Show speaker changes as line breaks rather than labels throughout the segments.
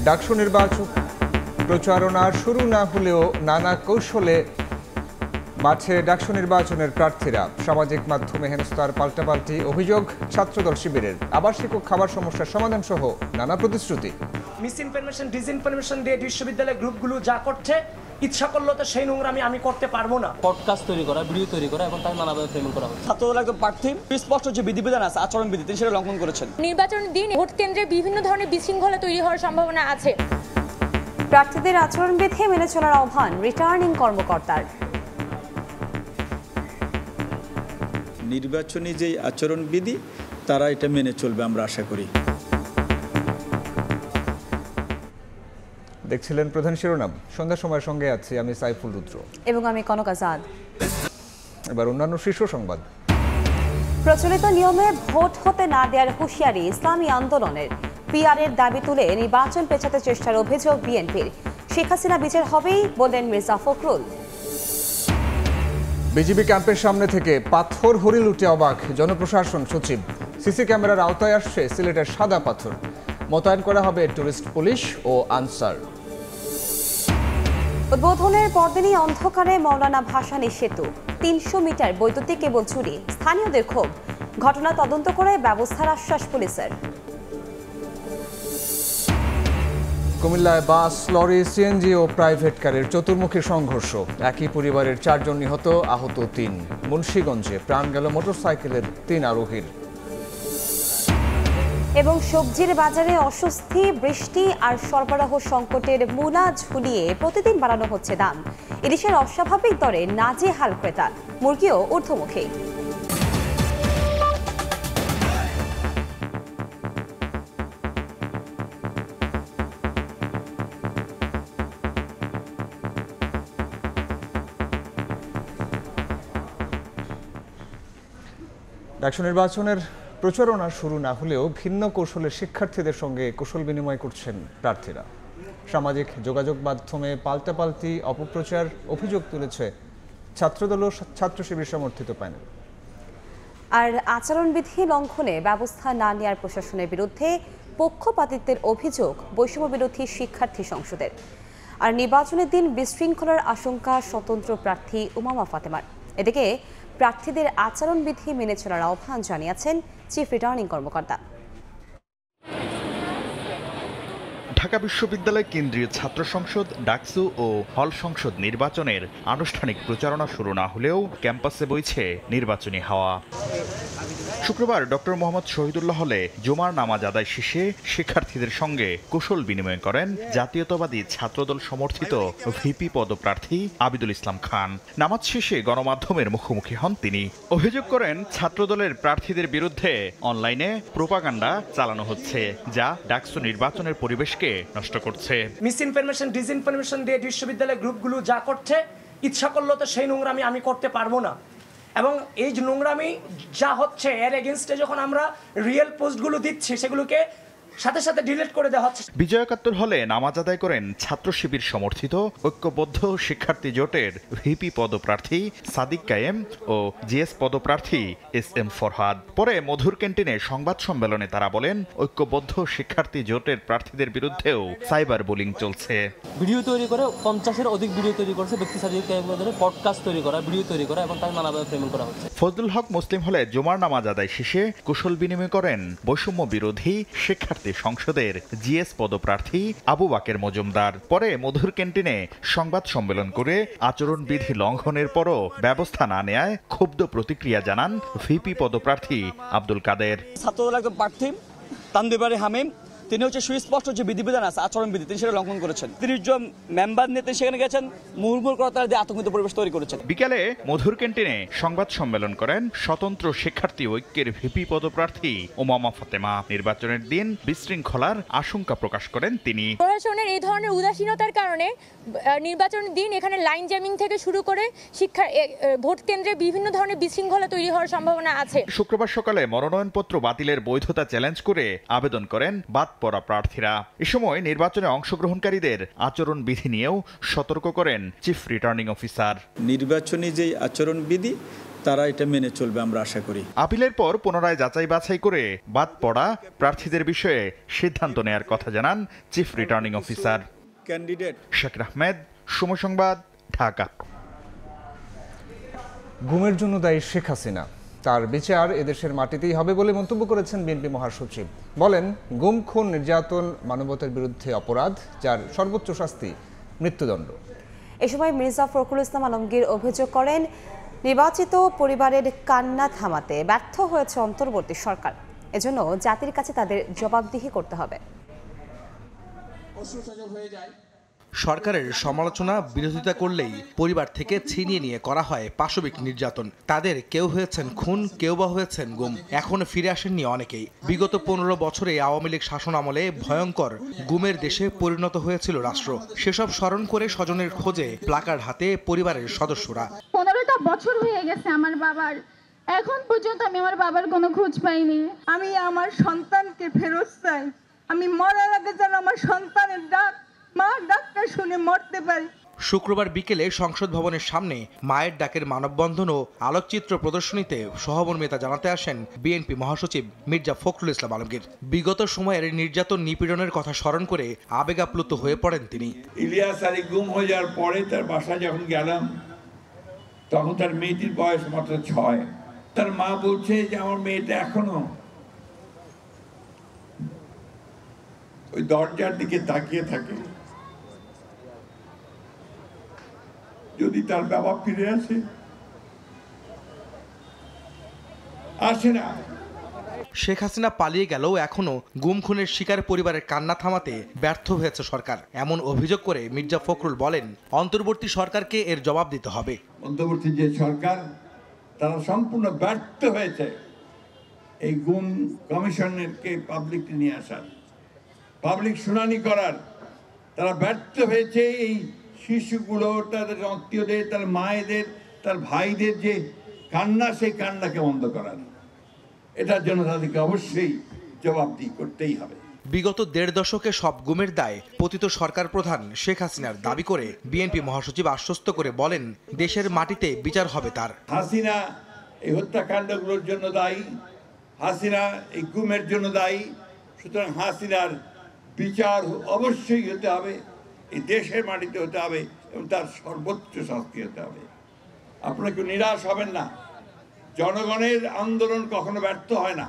ডাকসু নির্বাচন প্রচারণা শুরু না হলেও নানা কৌশলে মাঠে ডাকসু নির্বাচনের প্রার্থীরা। সামাজিক মাধ্যমে হেনস্থার পাল্টাপাল্টি অভিযোগ ছাত্রদল শিবিরের। আবাসিক ও খাবার সমস্যার সমাধান সহ নানা প্রতিশ্রুতি।
মিস ইনফরমেশন ডিসইনফরমেশন দিয়ে বিশ্ববিদ্যালয়ের গ্রুপগুলো যা করছে, ইচ্ছা করলে তো সেই নোংরামি আমি করতে পারবো না।
পডকাস্ট তৈরি করা, ভিডিও তৈরি করা এবং তার নানাভাবে ফ্রেমিং করা হচ্ছে।
ছাত্রদল একদম প্রার্থী স্পষ্ট যে বিধিবিধান আছে, আচরণবিধি, তিনি সেটা লঙ্ঘন করেছেন।
নির্বাচনের দিন ভোট কেন্দ্রে বিভিন্ন ধরনের বিশৃঙ্খলা তৈরি হওয়ার সম্ভাবনা আছে।
প্রার্থীদের আচরণবিধি মেনে চলার আহ্বান রিটার্নিং কর্মকর্তার।
নির্বাচনী যে আচরণবিধি তারা এটা মেনে চলবে আমরা আশা করি।
দেখছিলেন প্রধান শিরোনাম। সন্ধ্যার সময়ের সঙ্গে আছি আমি সাইফুল রুদ্র
এবং আমি কনক আজাদ।
এবার অন্যান্য শীর্ষ সংবাদ।
প্রচলিত নিয়মে ভোট হতে না দেওয়ার হুঁশিয়ারি ইসলামী আন্দোলনের। পিআরের দাবি তুলে নির্বাচন পেছাতে চেষ্টার অভিযোগ বিএনপির। শেখ হাসিনা বিচার হবেই বললেন মির্জা ফখরুল।
বিজিবি ক্যাম্পের সামনে থেকে পাথর হরি লুটে অবাক জনপ্রশাসন সচিব। সিসি ক্যামেরার আওতায় আসছে সিলেটের সাদা পাথর। মোতায়েন করা হবে টুরিস্ট পুলিশ ও আনসার।
উদ্বোধনের পরদিনই অন্ধকারে মৌলানা ভাসানী সেতু। ৩০০ মিটার বৈদ্যুতিক কেবল চুরি, স্থানীয়দের ক্ষোভ। ঘটনা তদন্ত করে ব্যবস্থার আশ্বাস পুলিশের।
কুমিল্লায় বাস, লরি, সিএনজি ও প্রাইভেট কারের চতুর্মুখী সংঘর্ষ। একই পরিবারের ৪ জন নিহত, আহত ৩। মুন্সিগঞ্জে প্রাণ গেল মোটরসাইকেলের ৩ আরোহীর।
এবং সবজির বাজারে অস্বস্তি, বৃষ্টি আর সরবরাহ সংকটের মূলা ঝুলিয়ে প্রতিদিন বাড়ানো হচ্ছে দাম। ইলিশের অস্বাভাবিক দরে নাজেহাল ক্রেতা, মুরগিও ঊর্ধ্বমুখী।
ডাকসু নির্বাচনের প্রচারণা শুরু না হলেও ভিন্ন কৌশলের শিক্ষার্থীদের সঙ্গে কুশল বিনিময় করছেন প্রার্থীরা। সামাজিক যোগাযোগ মাধ্যমে পাল্টাপাল্টি অপপ্রচার অভিযোগ তুলেছে ছাত্রদল ও ছাত্র শিবির সমর্থিত প্যানেল।
আর আচরণবিধি লঙ্ঘনে ব্যবস্থা না নেওয়ার প্রশাসনের বিরুদ্ধে পক্ষপাতিত্বের অভিযোগ বৈষম্য বিরোধী শিক্ষার্থী সংসদের। আর নির্বাচনের দিন বিশৃঙ্খলার আশঙ্কা স্বতন্ত্র প্রার্থী উমামা ফাতেমার। এদিকে প্রার্থীদের আচরণবিধি মেনে চলার আহ্বান জানিয়েছেন চিফ রিটার্নিং কর্মকর্তা।
ঢাকা বিশ্ববিদ্যালয় কেন্দ্রীয় ছাত্র সংসদ, ডাকসু ও হল সংসদ নির্বাচনের আনুষ্ঠানিক প্রচারণা শুরু না হলেও ক্যাম্পাসে বইছে নির্বাচনী হাওয়া। শুক্রবার ডক্টর মোহাম্মদ শহীদুল্লাহ হলে জুমার নামাজ আদায় শেষে শিক্ষার্থীদের সঙ্গে কুশল বিনিময় করেন জাতীয়তাবাদী ছাত্রদল সমর্থিত ভিপি পদপ্রার্থী আবিদুল ইসলাম খান। নামাজ শেষে গণমাধ্যমের মুখোমুখি হন তিনি। অভিযোগ করেন ছাত্রদলের প্রার্থীদের বিরুদ্ধে অনলাইনে প্রোপাগান্ডা চালানো হচ্ছে, যা ডাকসু নির্বাচনের পরিবেশকে নষ্ট করছে।
মিস ইনফরমেশন ডিসইনফরমেশন দিয়ে বিশ্ববিদ্যালয়ের গ্রুপগুলো যা করছে, ইচ্ছা করলে তো সেই নোংরামি আমি করতে পারবো না। এবং এই যে নোংরামি যা হচ্ছে, এর এগেনস্টে যখন আমরা রিয়েল পোস্টগুলো দিচ্ছি, সেগুলোকে সাথে সাথে ডিলিট করে দেওয়া হচ্ছে।
বিজয় একাত্তর হলে নামাজ আদায় করেন ছাত্র শিবির সমর্থিত ঐক্যবদ্ধ শিক্ষার্থী জোটের ভিপি পদপ্রার্থী সাদিক কায়েম ও জিএস পদপ্রার্থী SM ফরহাদ। পরে মধুর ক্যান্টিনে সংবাদ সম্মেলনে তারা বলেন, ঐক্যবদ্ধ শিক্ষার্থী জোটের প্রার্থীদের বিরুদ্ধেও সাইবার বুলিং চলছে।
ভিডিও তৈরি করে 50-এর অধিক ভিডিও তৈরি করছে, ব্যক্তি সার্টিফিকেট, পডকাস্ট তৈরি করা, ভিডিও তৈরি করা এবং তার নানাভাবে ফ্রেমিং করা হচ্ছে।
ফজলুল হক মুসলিম হলে জুমার নামাজ আদায় শেষে কুশল বিনিময় করেন বৈষম্য বিরোধী শিক্ষার্থী সংসদের জিএস পদপ্রার্থী আবু বাকের মজুমদার। পরে মধুর ক্যান্টিনে সংবাদ সম্মেলন করে আচরণবিধি লঙ্ঘনের পরও ব্যবস্থা না নেয়ায় ক্ষুব্ধ প্রতিক্রিয়া জানান ভিপি পদপ্রার্থী আব্দুল কাদের।
ছাত্রদল একজন প্রার্থী তানদিবারি হামিম, তিনি হচ্ছে সুস্পষ্ট যে বিধিবিধান আছে, আচরণবিধি, তিনি সেটা লঙ্ঘন করেছেন। 30 জন মেম্বার নিয়ে তিনি সেখানে গেছেন, মুহুর্মুর করার দিয়ে আতঙ্কিত পরিবেশ তৈরি করেছেন।
বিকেলে মধুর ক্যান্টিনে সংবাদ সম্মেলন করেন স্বতন্ত্র শিক্ষার্থী ঐক্যের ভিপি পদপ্রার্থী উমামা ফাতেমা। নির্বাচনের দিন বিশৃঙ্খলার আশঙ্কা প্রকাশ করেন তিনি।
প্রশাসনের এই ধরনের উদাসীনতার কারণে নির্বাচনের দিন এখানে লাইন জ্যামিং থেকে শুরু করে ভোট কেন্দ্রে বিভিন্ন ধরনের বিশৃঙ্খলা তৈরি হওয়ার সম্ভাবনা আছে।
শুক্রবার সকালে মনোনয়নপত্র বাতিলের বৈধতা চ্যালেঞ্জ করে আবেদন করেন বাদ পড়া প্রার্থীরা। এ সময় নির্বাচনে অংশগ্রহণকারীদের আচরণবিধি নিয়েও সতর্ক করেন চিফ রিটার্নিং অফিসার।
নির্বাচনী যে আচরণবিধি তারা এটা মেনে চলবে আমরা আশা করি।
আপিলের পর পুনরায় যাচাই বাছাই করে বাদ পড়া প্রার্থীদের বিষয়ে সিদ্ধান্ত নেয়ার কথা জানান chief returning officer
candidate
Shakir Ahmed, সময় সংবাদ, ঢাকা।
গুমের জন্য দায়ী শেখ হাসিনা, তার বিচার এদেশের মাটিতেই হবে বলে মন্তব্য করেছেন বিএনপি মহাসচিব। বলেন, গুম, খুন, নির্যাতন মানবতার বিরুদ্ধে অপরাধ, যার সর্বোচ্চ শাস্তি মৃত্যুদণ্ড।
এ সময় মির্জা ফখরুল ইসলাম আলমগীর অভিযোগ করেন, নির্বাচিত পরিবারের কান্না থামাতে ব্যর্থ হয়েছে অন্তর্বর্তী সরকার। এজন্য জাতির কাছে তাদের জবাবদিহি করতে হবে।
সরকারের সমালোচনা বিরোধিতা করলেই পরিবার থেকে ছিনিয়ে নিয়ে করা হয় পাশবিক নির্যাতন। তাদের কেউ হয়েছেন খুন, কেউ বা হয়েছেন গুম। এখনো ফিরে আসেননি অনেকেই। বিগত 15 বছরে আওয়ামী লীগ শাসন আমলে ভয়ঙ্কর গুমের দেশে পরিণত হয়েছিল রাষ্ট্র। সেসব স্মরণ করে স্বজনের খোঁজে প্লাকার্ড হাতে পরিবারের সদস্যরা।
15টা বছর হয়ে গেছে আমার বাবার, এখন পর্যন্ত আমি আমার বাবার কোনো খোঁজ পাইনি। আমি আমার সন্তানকে ফেরত চাই। আমি মরার আগে যেন আমার সন্তানের ডাক, মা ডাকটা শুনে মরতে পারি।
শুক্রবার বিকেলে সংসদ ভবনের সামনে মায়ের ডাকের মানববন্ধন ও আলোকচিত্র প্রদর্শনীতে সহমর্মিতা জানাতে আসেন বিএনপি মহাসচিব মির্জা ফখরুল ইসলাম আলমগীর। বিগত সময়ের নির্যাতন নিপীড়নের কথা স্মরণ করে আবেগ আপ্লুত হয়ে পড়েন তিনি।
ইলিয়াস আলী গুম হয়ে যাওয়ার পরে তার বাসায় যখন গেলাম, তখন তার মেয়েটির বয়স মাত্র 6। তার মা বলছে যে আমার মেয়েটা এখনো ওই দরজার দিকে তাকিয়ে থাকে, যদি তার বাবা ফিরে আসে না।
শেখ হাসিনা পালিয়ে গেলেও এখনো গুম খুনের শিকার পরিবারের কান্না থামাতে ব্যর্থ হয়েছে সরকার, এমন অভিযোগ করে মির্জা ফখরুল বলেন, অন্তর্বর্তী সরকারকে এর জবাব দিতে হবে।
অন্তর্বর্তী যে সরকার, তারা সম্পূর্ণ ব্যর্থ হয়েছে এই গুম কমিশনকে পাবলিককে নিয়ে আসার, পাবলিক শুনানি করার। তারা ব্যর্থ হয়েছে এই শিশুগুলো, তাদের আত্মীয়দের, তার মায়েদের, তার ভাইদের যে কান্না, সেই কান্নাকে বন্ধ করার। এটার জন্য তাদেরকে অবশ্যই জবাবদিহি করতেই হবে।
বিগত 1.5 দশকে সব গুমের দায় পতিত সরকার প্রধান শেখ হাসিনার দাবি করে বিএনপি মহাসচিব আশ্বস্ত করে বলেন, দেশের মাটিতে বিচার হবে তার।
হাসিনা এই হত্যাকাণ্ডগুলোর জন্য দায়ী, হাসিনা এই গুমের জন্য দায়ী। সুতরাং হাসিনার বিচার অবশ্যই হতে হবে, এই দেশের মাটিতে হতে হবে এবং তার সর্বোচ্চ শাস্তি হতে হবে। আপনারা কেউ নিরাশ হবেন না। জনগণের আন্দোলন কখনো ব্যর্থ হয় না,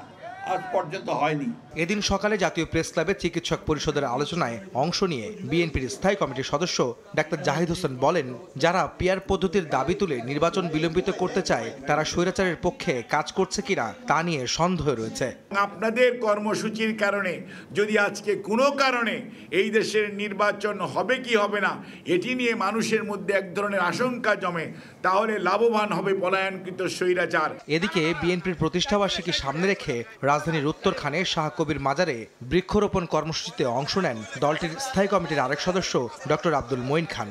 আজ পর্যন্ত হয়নি।
এদিন সকালে জাতীয় প্রেস ক্লাবে চিকিৎসক পরিষদের আলোচনায় অংশ নিয়ে বিএনপির স্থায়ী কমিটির সদস্য ডাক্তার জাহিদ হোসেন বলেন, যারা পিআর পদ্ধতির দাবি তুলে নির্বাচন বিলম্বিত করতে চায়, তারা স্বৈরাচারের পক্ষে কাজ করছে কিনা তা নিয়ে সন্দেহ রয়েছে।
আপনাদের কর্মসূচির কারণে যদি আজকে কোনো কারণে এই দেশের নির্বাচন হবে কি হবে না, এটি নিয়ে মানুষের মধ্যে এক ধরনের আশঙ্কা জমে, তাহলে লাভবান হবে পলায়নকৃত স্বৈরাচার।
এদিকে বিএনপির প্রতিষ্ঠাবার্ষিকী সামনে রেখে রাজধানীর উত্তরখানে শাহ কবির মাজারে বৃক্ষরোপণ কর্মসূচিতে অংশ নেন দলটির স্থায়ী কমিটির আরেক সদস্য ডক্টর আব্দুল মঈন খান।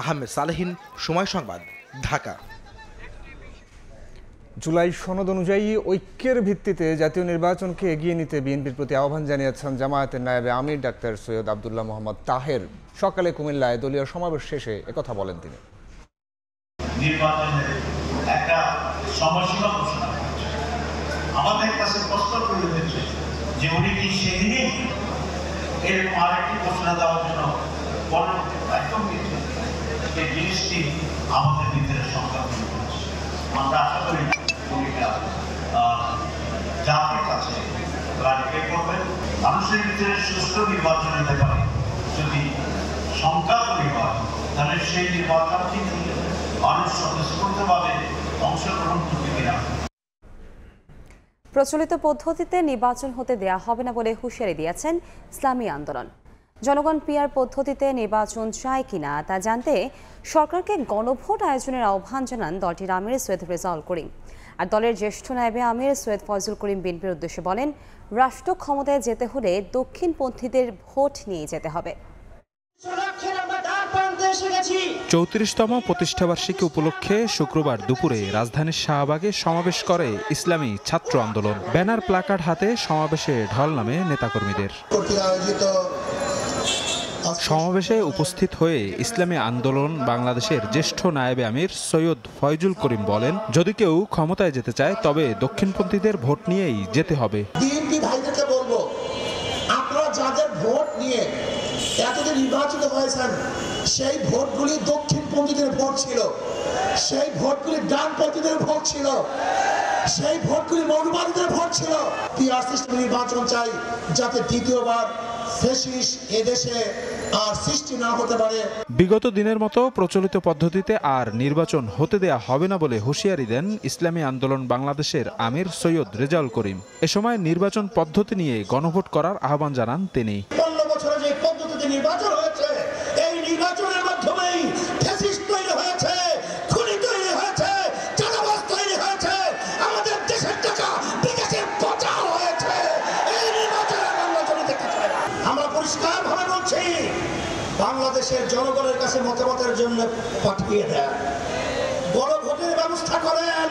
আহমেদ সালেহিন, সময় সংবাদ, ঢাকা।
জুলাই সনদ অনুযায়ী ঐক্যের ভিত্তিতে জাতীয় নির্বাচনকে এগিয়ে নিতে বিএনপির প্রতি আহ্বান জানিয়েছেন জামায়াতের নায়েবে আমির ডাক্তার সৈয়দ আব্দুল্লাহ মোহাম্মদ তাহের। সকালে কুমিল্লায় দলীয় সমাবেশ শেষে একথা বলেন তিনি।
নির্বাচনের একটা সময়সীমা ঘোষণা করেছে, আমাদের কাছে প্রশ্ন করে হয়েছে যে উনি কি সেদিনই এরকম আরেকটি ঘোষণা দেওয়ার জন্য একদম এই জিনিসটি আমাদের ভিতরে সংখ্যা করেছে। আমরা আশা করি ভূমিকা জাতির কাছে ক্লারিফাই করবেন। মানুষের ভিতরে সুষ্ঠু নির্বাচন হতে পারে যদি সংখ্যা তৈরি হয়, তাহলে সেই নির্বাচনটি মানুষ স্বতঃস্ফূর্তভাবে অংশগ্রহণ করতে কিনা।
প্রচলিত পদ্ধতিতে নির্বাচন হতে দেয়া হবে না বলে হুঁশিয়ারি দিয়েছেন ইসলামী আন্দোলন। জনগণ পিআর পদ্ধতিতে নির্বাচন চায় কিনা তা জানতে সরকারকে গণভোট আয়োজনের আহ্বান জানান দলটির আমির সৈয়দ রেজাউল করিম। আর দলের জ্যেষ্ঠ নায়েবে আমির সৈয়দ ফয়জুল করিম বিএনপির উদ্দেশ্যে বলেন, রাষ্ট্র ক্ষমতায় যেতে হলে দক্ষিণপন্থীদের ভোট নিয়ে যেতে হবে।
34তম প্রতিষ্ঠাবার্ষিকী উপলক্ষে শুক্রবার দুপুরে রাজধানীর শাহবাগে সমাবেশ করে ইসলামী ছাত্র আন্দোলন। ব্যানার প্লাকার্ড হাতে সমাবেশে ঢল নামে নেতাকর্মীদের। সমাবেশে উপস্থিত হয়ে ইসলামী আন্দোলন বাংলাদেশের জ্যেষ্ঠ নায়েবে আমির সৈয়দ ফয়জুল করিম বলেন, যদি কেউ ক্ষমতায় যেতে চায় তবে দক্ষিণপন্থীদের ভোট নিয়েই যেতে হবে।
বিএনপি ভাইদেরকে বলবো, আপনারা যাদের ভোট নিয়ে এতদিন নির্বাচিত হয়েছেন সেই ভোটগুলি দক্ষিণপন্থীদের ভোট ছিল, সেই ভোটগুলি ডানপন্থীদের ভোট ছিল, সেই ভোটগুলি মৌলবাদীদের ভোট ছিল। পিআর সিস্টেম নির্বাচন চাই, যাতে দ্বিতীয়বার ফ্যাসিস্ট এদেশে আর সৃষ্টি না হতে পারে।
বিগত দিনের মতো প্রচলিত পদ্ধতিতে আর নির্বাচন হতে দেয়া হবে না বলে হুঁশিয়ারি দেন ইসলামী আন্দোলন বাংলাদেশের আমির সৈয়দ রেজাউল করিম। এ সময় নির্বাচন পদ্ধতি নিয়ে গণভোট করার আহ্বান জানান তিনি।
15 বছরে যে পদ্ধতিতে নির্বাচন হয়েছে, এই নির্বাচনের মাধ্যমেই ফ্যাসিস্ট তৈরি হয়েছে, খুনি তৈরি হয়েছে, চাঁদাবাজ তৈরি হয়েছে, আমাদের দেশের টাকা বিদেশে পাচার হয়েছে। এই নির্বাচনের নির্বাচনে দেখতে চাই না। আমরা পরিষ্কারভাবে বলছি, বাংলাদেশের জনগণের কাছে মতামতের জন্য পাঠিয়ে দেন, গণভোটের ব্যবস্থা করেন।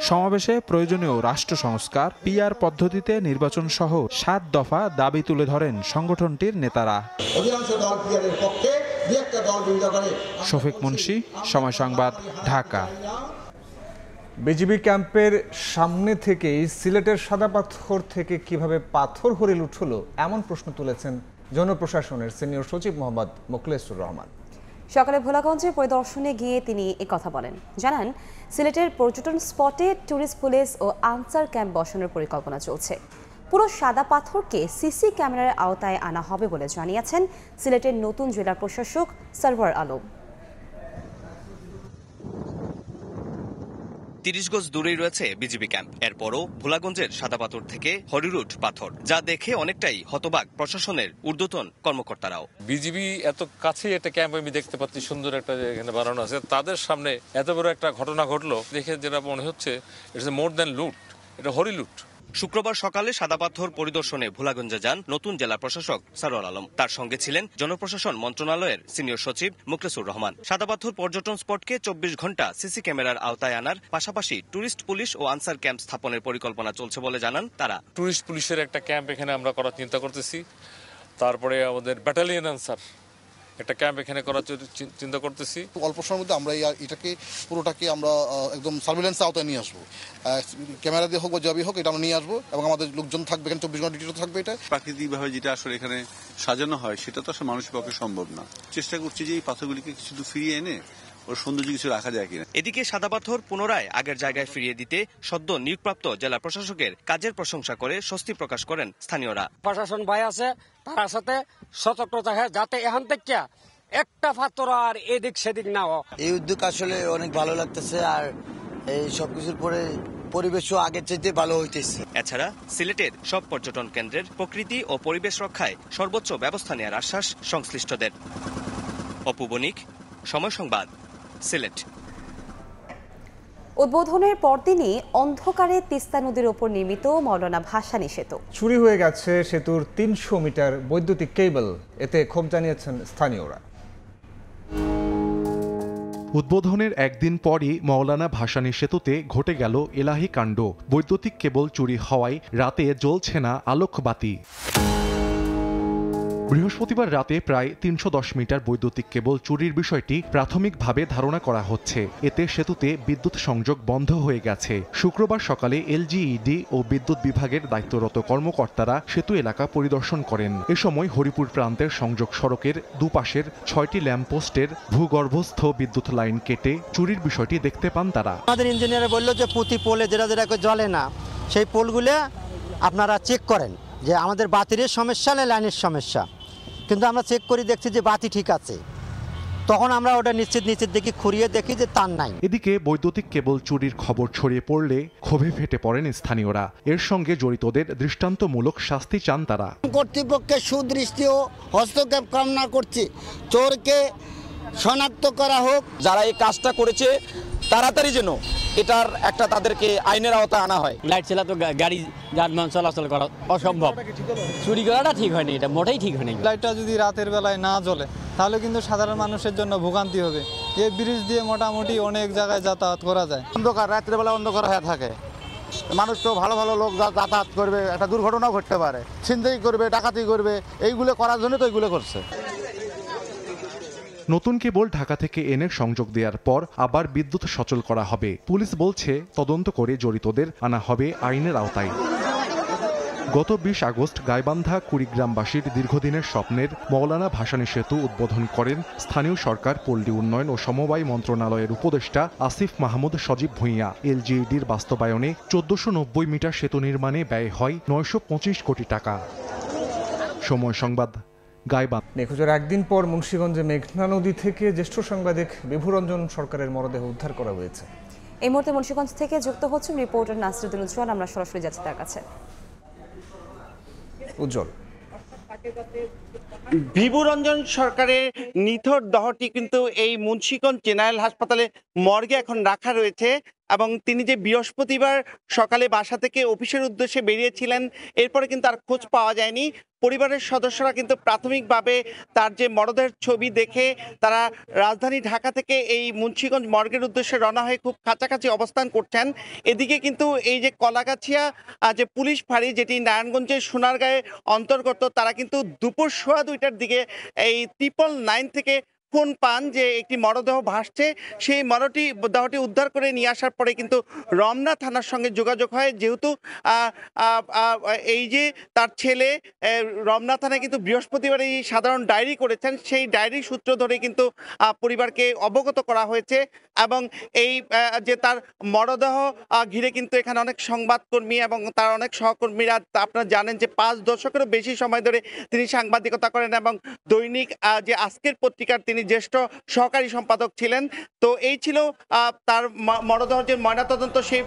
সমাবেশে প্রয়োজনীয় রাষ্ট্র সংস্কার, পিআর পদ্ধতিতে নির্বাচন সহ 7 দফা দাবি তুলে ধরেন সংগঠনটির নেতারা।
অধিকাংশ দল পিআরের পক্ষে, দুই একটা দল বিরোধিতা করে।
শফিক মুন্সি, সময় সংবাদ, ঢাকা।
বিজিবি ক্যাম্পের সামনে থেকেই সিলেটের সাদা পাথর থেকে কিভাবে পাথর হরিল উঠল এমন প্রশ্ন তুলেছেন জনপ্রশাসনের সিনিয়র সচিব মোহাম্মদ মোখলেসুর রহমান।
সকালে ভোলাগঞ্জে পরিদর্শনে গিয়ে তিনি কথা বলেন। জানান, সিলেটের পর্যটন স্পটে ট্যুরিস্ট পুলিশ ও আনসার ক্যাম্প বসানোর পরিকল্পনা চলছে। পুরো সাদা পাথরকে সিসি ক্যামেরার আওতায় আনা হবে বলে জানিয়েছেন সিলেটের নতুন জেলা প্রশাসক সরওয়ার আলম।
30 গজ দূরেই রয়েছে বিজিবি ক্যাম্প। এরপরও ভোলাগঞ্জের সাদা পাথর থেকে হরিরুট পাথর, যা দেখে অনেকটাই হতবাক প্রশাসনের ঊর্ধ্বতন কর্মকর্তারাও।
বিজিবি এত কাছে একটা ক্যাম্প আমি দেখতে পাচ্ছি, সুন্দর একটা এখানে বানানো আছে, তাদের সামনে এত বড় একটা ঘটনা ঘটলো দেখে যেটা মনে হচ্ছে ইটস মোর দ্যান লুট, এটা হরিলুট।
শুক্রবার সকালে সাদা পাথর পরিদর্শনে ভোলাগঞ্জে যান নতুন জেলা প্রশাসক সরওয়ার আলম। তার সঙ্গে ছিলেন জনপ্রশাসন মন্ত্রণালয়ের সিনিয়র সচিব মোখলেসুর রহমান। সাদা পাথর পর্যটন স্পটকে 24 ঘন্টা সিসি ক্যামেরার আওতায় আনার পাশাপাশি টুরিস্ট পুলিশ ও আনসার ক্যাম্প স্থাপনের পরিকল্পনা চলছে বলে জানান তারা।
টুরিস্ট পুলিশের একটা ক্যাম্প এখানে আমরা করার চিন্তা করতেছি, তারপরে আমাদের ব্যাটালিয়ন আনসার একটা ক্যাম্প এখানে করার চিন্তা করতেছি।
অল্প সময়ের মধ্যে আমরা এটাকে পুরোটাকে আমরা একদম সার্ভিলেন্সের আওতায় নিয়ে আসবো। ক্যামেরা দিয়ে হোক বা জবি হোক, এটা আমরা নিয়ে আসবো এবং আমাদের লোকজন থাকবে এখানে, 24 ঘন্টা ডিউটি থাকবে। এটা
প্রাকৃতিকভাবে যেটা আসলে এখানে সাজানো হয় সেটা তো আসলে মানুষের পক্ষে সম্ভব না। চেষ্টা করছি যে এই পাথরগুলিকে শুধু ফিরিয়ে এনে ওর সৌন্দর্য কিছু রাখা যায় কিনা।
এদিকে সাদা পাথর পুনরায় আগের জায়গায় ফিরিয়ে দিতে সদ্য নিয়োগপ্রাপ্ত জেলা প্রশাসকের কাজের প্রশংসা করে স্বস্তি প্রকাশ করেন স্থানীয়রা।
প্রশাসন ভাই আছে, তার সাথে সতর্ক থাকে যাতে এখান থেকে একটা পাথর আর এদিক সেদিক না হয়।
এই উদ্যোগ আসলে অনেক ভালো লাগতেছে, আর এই সবকিছুর পরে পরিবেশও আগের চাইতে ভালো হইতেছে।
এছাড়া সিলেটের সব পর্যটন কেন্দ্রের প্রকৃতি ও পরিবেশ রক্ষায় সর্বোচ্চ ব্যবস্থা নেওয়ার আশ্বাস সংশ্লিষ্টদের। অপু বণিক, সময় সংবাদ, সিলেট।
উদ্বোধনের পরদিনই অন্ধকারে তিস্তা নদীর ওপর নির্মিত মৌলানা ভাসানী সেতু
চুরি হয়ে গেছে সেতুর 300 মিটার বৈদ্যুতিক কেবল। এতে ক্ষোভ জানিয়েছেন স্থানীয়রা।
উদ্বোধনের একদিন পরই মৌলানা ভাসানী সেতুতে ঘটে গেল এলাহি কাণ্ড। বৈদ্যুতিক কেবল চুরি হওয়ায় রাতে জ্বলছে না আলোকবাতি। বৃহস্পতিবার রাতে প্রায় 310 মিটার বৈদ্যুতিক কেবল চুরির বিষয়টি প্রাথমিকভাবে ধারণা করা হচ্ছে। এতে সেতুতে বিদ্যুৎ সংযোগ বন্ধ হয়ে গেছে। শুক্রবার সকালে এলজিইডি ও বিদ্যুৎ বিভাগের দায়িত্বরত কর্মকর্তারা সেতু এলাকা পরিদর্শন করেন। এ সময় হরিপুর প্রান্তের সংযোগ সড়কের দুপাশের 6টি ল্যাম্পপোস্টের ভূগর্ভস্থ বিদ্যুৎ লাইন কেটে চুরির বিষয়টি দেখতে পান তারা।
আমাদের ইঞ্জিনিয়ার বলল যে প্রতি পোলে যেটা জ্বলে না, সেই পোলগুলো আপনারা চেক করেন যে আমাদের বাতিরের সমস্যা না লাইনের সমস্যা। কিন্তু আমরা চেক করে দেখছি যে বাতি ঠিক আছে, তখন আমরা ওটা নিশ্চিত দেখি খুঁড়িয়ে দেখি যে তার নাই।
এদিকে বৈদ্যুতিক কেবল চুরির খবর ছড়িয়ে পড়লে ক্ষোভে ফেটে পড়েন স্থানীয়রা। এর সঙ্গে জড়িতদের দৃষ্টান্তমূলক শাস্তি চান তারা।
কর্তৃপক্ষের সুদৃষ্টি ও হস্তক্ষেপ কামনা করছি, চোরকে শনাক্ত করা হোক।
যারা এই কাজটা করেছে তাড়াতাড়ি যেন এটার একটা তাদেরকে আইনের আওতায় আনা হয়।
লাইট ছাড়া তো গাড়ি যানবাহন চলাচল করা অসম্ভব। চুরি করাটা ঠিক হয়নি, এটা মোটেই ঠিক হয়নি।
লাইটটা যদি রাতের বেলায় না জ্বলে তাহলে কিন্তু সাধারণ মানুষের জন্য ভোগান্তি হবে। এই ব্রিজ দিয়ে মোটামুটি অনেক জায়গায় যাতায়াত করা যায়।
অন্ধকার, রাতের বেলা অন্ধকার হয়ে থাকে, মানুষ তো ভালো ভালো লোক যাতায়াত করবে, একটা দুর্ঘটনাও ঘটতে পারে, ছিনতাই করবে, ডাকাতি করবে, এইগুলো করার জন্য তো এইগুলো করছে।
নতুন কেবল ঢাকা থেকে এনে সংযোগ দেওয়ার পর আবার বিদ্যুৎ সচল করা হবে। পুলিশ বলছে তদন্ত করে জড়িতদের আনা হবে আইনের আওতায়। গত 20 আগস্ট গাইবান্ধা কুড়িগ্রামবাসীর দীর্ঘদিনের স্বপ্নের মৌলানা ভাসানী সেতু উদ্বোধন করেন স্থানীয় সরকার, পল্লী উন্নয়ন ও সমবায় মন্ত্রণালয়ের উপদেষ্টা আসিফ মাহমুদ সজীব ভূঁইয়া। এলজিইডির বাস্তবায়নে 1490 মিটার সেতু নির্মাণে ব্যয় হয় 925 কোটি টাকা। সময় সংবাদ, গাইবান্ধা।
নিখোঁজের একদিন পর মুন্সিগঞ্জে মেঘনা নদী থেকে জ্যেষ্ঠ সাংবাদিক বিভুরঞ্জন সরকারের মরদেহ উদ্ধার করা হয়েছে।
এই মুহূর্তে মুন্সিগঞ্জ থেকে যুক্ত হচ্ছেন রিপোর্টার নাসিরুদ্দিন উজ্জ্বল। আমরা সরাসরি যাচ্ছি তার কাছে।
উজ্জ্বল,
বিভুরঞ্জন সরকারের নিথর দেহটি কিন্তু এই মুন্সিগঞ্জ জেনারেল হাসপাতালে মর্গে এখন রাখা রয়েছে এবং তিনি যে বৃহস্পতিবার সকালে বাসা থেকে অফিসের উদ্দেশ্যে বেরিয়েছিলেন, এরপরে কিন্তু আর খোঁজ পাওয়া যায়নি। পরিবারের সদস্যরা কিন্তু প্রাথমিকভাবে তার যে মরদেহের ছবি দেখে তারা রাজধানী ঢাকা থেকে এই মুন্সিগঞ্জ মর্গের উদ্দেশ্যে রওনা হয়ে খুব কাছাকাছি অবস্থান করছেন। এদিকে কিন্তু এই যে কলাগাছিয়া যে পুলিশ ফাঁড়ি, যেটি নারায়ণগঞ্জের সোনারগাঁয়ে অন্তর্গত, তারা কিন্তু দুপুর 2:15টার দিকে এই 999 থেকে ফোন পান যে একটি মরদেহ ভাসছে। সেই দেহটি উদ্ধার করে নিয়ে আসার পরে কিন্তু রমনা থানার সঙ্গে যোগাযোগ হয়। যেহেতু এই যে তার ছেলে রমনা থানায় কিন্তু বৃহস্পতিবার এই সাধারণ ডায়েরি করেছেন, সেই ডায়েরি সূত্র ধরে কিন্তু পরিবারকে অবগত করা হয়েছে এবং এই যে তার মরদেহ ঘিরে কিন্তু এখানে অনেক সংবাদকর্মী এবং তার অনেক সহকর্মীরা, আপনারা জানেন যে 5 দশকেরও বেশি সময় ধরে তিনি সাংবাদিকতা করেন এবং দৈনিক যে আজকের পত্রিকার তিনি জ্যেষ্ঠ সহকারী সম্পাদক ছিলেন। তো এই ছিল তার মরদেহ যে ময়নাতদন্ত, সেই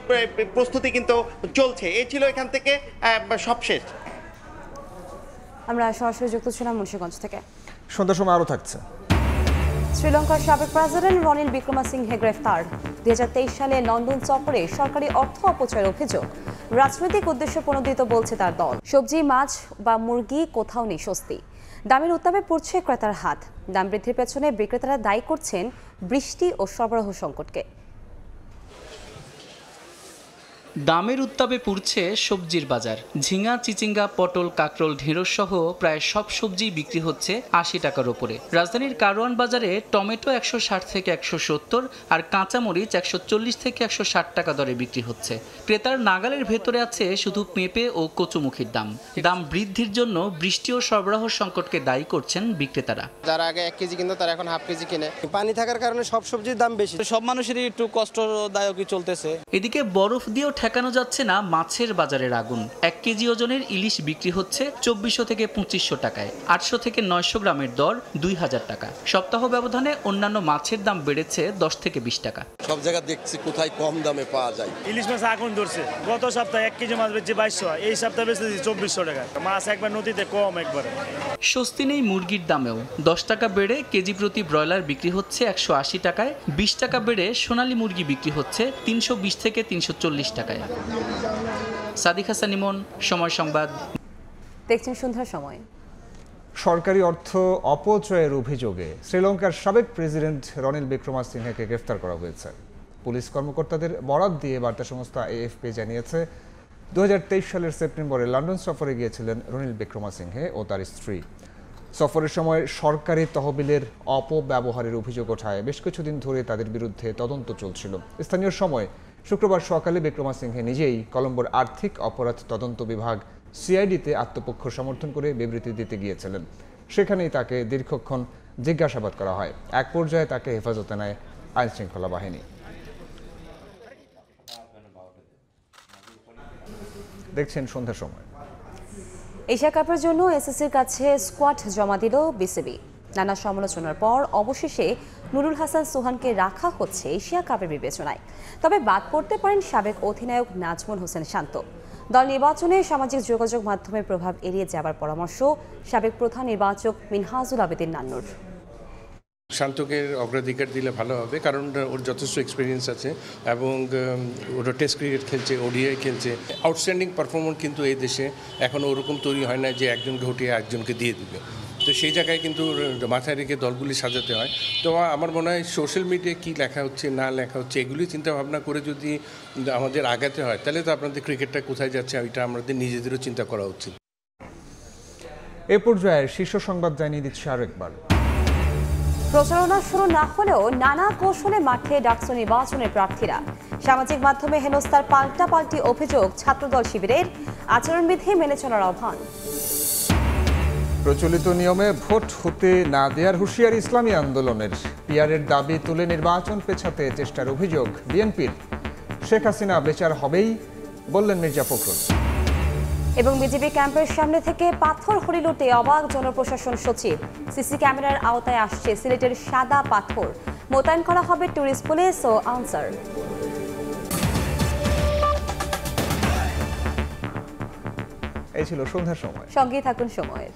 প্রস্তুতি কিন্তু চলছে। এই ছিল এখান থেকে সবশেষ।
আমরা সরাসরি যুক্ত ছিলাম মুন্সিগঞ্জ থেকে।
সন্ধ্যার সময় আরও থাকছে।
শ্রীলঙ্কার সাবেক প্রেসিডেন্ট রনিল বিক্রমাসিংহে গ্রেফতার। 2023 সালে লন্ডন সফরে সরকারি অর্থ অপচয়ের অভিযোগ। রাজনৈতিক উদ্দেশ্য প্রণোদিত বলছে তার দল। সবজি, মাছ বা মুরগি কোথাও নেই স্বস্তি। দামের উত্তাপে পড়ছে ক্রেতার হাত। দাম বৃদ্ধির পেছনে বিক্রেতারা দায়ী করছেন বৃষ্টি ও সরবরাহ সংকটকে।
দামের উত্তাপে পুড়ছে সবজির বাজার। ঝিঙা, চিচিঙ্গা, পটল, কাকরোল, ঢেঁড়স সহ প্রায় সব সবজি বিক্রি হচ্ছে 80 টাকার উপরে। রাজধানীর কারওয়ান বাজারে টমেটো 160 থেকে 170 আর কাঁচামরিচ 140 থেকে 160 টাকা দরে বিক্রি হচ্ছে। ক্রেতার নাগালের ভেতরে আছে শুধু পেঁপে ও কচুমুখির দাম। দাম বৃদ্ধির জন্য বৃষ্টি ও সরবরাহ সংকটকে দায়ী করছেন বিক্রেতারা।
যারা আগে 1 কেজি কিনতো তারা এখন হাফ কেজি কিনে।
পানি থাকার কারণে সব সবজির দাম বেশি।
সব মানুষেরই একটু কষ্টদায়কই চলতেছে। এদিকে বরফ দিয়েও ঠেকানো যাচ্ছে না মাছের বাজারের আগুন। 1 কেজি ওজনের ইলিশ বিক্রি হচ্ছে 2400 থেকে 2500 টাকায়। 800 থেকে 900 গ্রামের দর 2000 টাকা। সপ্তাহ ব্যবধানে অন্যান্য মাছের দাম বেড়েছে 10 থেকে 20 টাকা।
সব জায়গা দেখছি কোথায় কম দামে পাওয়া যায়।
ইলিশ মাছ আগুন ধরছে। গত সপ্তাহে 1 কেজি মাছ বেচছে 2200, এই সপ্তাহে বেচতেছি 2400 টাকা। মাছ একবার নদীতে কম একবারে।
স্বস্তি নেই মুরগির দামেও। 10 টাকা বেড়ে কেজি প্রতি ব্রয়লার বিক্রি হচ্ছে 180 টাকায়। 20 টাকা বেড়ে সোনালী মুরগি বিক্রি হচ্ছে 320 থেকে 340 টাকায়। সাদিক হাসান ইমন, সময় সংবাদ।
দেখছেন সন্ধ্যার সময়।
সরকারি অর্থ অপচয়ের অভিযোগে শ্রীলঙ্কার সাবেক প্রেসিডেন্ট রনিল বিক্রমাসিংহেকে গ্রেফতার করা হয়েছে। পুলিশ কর্মকর্তাদের বরাত দিয়ে বার্তা সংস্থা এএফপি জানিয়েছে, 2023 সালের সেপ্টেম্বরে লন্ডন সফরে গিয়েছিলেন রনিল বিক্রমাসিংহে ও তার স্ত্রী। সফরের সময় সরকারি তহবিলের অপব্যবহারের অভিযোগ ওঠায় বেশ কিছুদিন ধরে তাদের বিরুদ্ধে তদন্ত চলছিল। স্থানীয় সময় শুক্রবার সকালে বিক্রমাসিংহে নিজেই কলম্বোর আর্থিক অপরাধ তদন্ত বিভাগ সিআইডিতে আত্মপক্ষ সমর্থন করে বিবৃতি দিতে গিয়েছিলেন। সেখানেই তাকে দীর্ঘক্ষণ জিজ্ঞাসাবাদ করা হয়। এক পর্যায়ে তাকে হেফাজতে নেয় আইনশৃঙ্খলা বাহিনী। দেখছেন সন্ধ্যার সময়।
এশিয়া কাপের জন্য এসএসসির কাছে স্কোয়াড জমা দিল বিসিবি। নানা সমালোচনার পর অবশেষে নুরুল হাসান সোহানকে রাখা হচ্ছে এশিয়া কাপের বিবেচনায়। তবে বাদ পড়তে পারেন সাবেক অধিনায়ক নাজমুল হোসেন শান্ত। দল নির্বাচনে সামাজিক যোগাযোগ মাধ্যমের প্রভাব এড়িয়ে যাবার পরামর্শ সাবেক প্রধান নির্বাচক মিনহাজুল আবেদিন নান্নুর।
শান্তকে অগ্রাধিকার দিলে ভালো হবে, কারণ ওর যথেষ্ট এক্সপিরিয়েন্স আছে এবং ওরা টেস্ট ক্রিকেট খেলছে, ওডিআই খেলছে। আউটস্ট্যান্ডিং পারফরমেন্স কিন্তু এই দেশে এখনও ওরকম তৈরি হয় না যে একজনকে হটিয়ে একজনকে দিয়ে দিবে। তো সেই জায়গায় কিন্তু মাথায় রেখে দলগুলি সাজাতে হয়। তো আমার মনে হয় সোশ্যাল মিডিয়ায় কী লেখা হচ্ছে না লেখা হচ্ছে এগুলি চিন্তা ভাবনা করে যদি আমাদের আগাতে হয়, তাহলে তো আপনাদের ক্রিকেটটা কোথায় যাচ্ছে এটা আমাদের নিজেদেরও চিন্তা করা উচিত।
এ পর্যায়ে শীর্ষ সংবাদ জানিয়ে দিচ্ছি আরেকবার।
প্রচারণা শুরু না হলেও নানা কৌশলে মাঠে ডাকসু নির্বাচনের প্রার্থীরা। সামাজিক মাধ্যমে হেনস্থার পাল্টাপাল্টি অভিযোগ, ছাত্রদল শিবিরের আচরণবিধি মেনে চলার আহ্বান।
প্রচলিত নিয়মে ভোট হতে না দেওয়ার হুঁশিয়ারি ইসলামী আন্দোলনের। পিআরের দাবি তুলে নির্বাচন পেছাতে চেষ্টার অভিযোগ বিএনপির। শেখ হাসিনা বিচার হবেই বললেন মির্জা ফখরুল।
এবং বিজেপি ক্যাম্পের সামনে থেকে পাথর হরি লুটে অবাক জনপ্রশাসন সচিব। সিসি ক্যামেরার আওতায় আসছে সিলেটের সাদা পাথর। মোতায়েন করা হবে টুরিস্ট পুলিশ ও আনসার।
এই ছিল সন্ধ্যার সময়।
সঙ্গেই থাকুন সময়ের।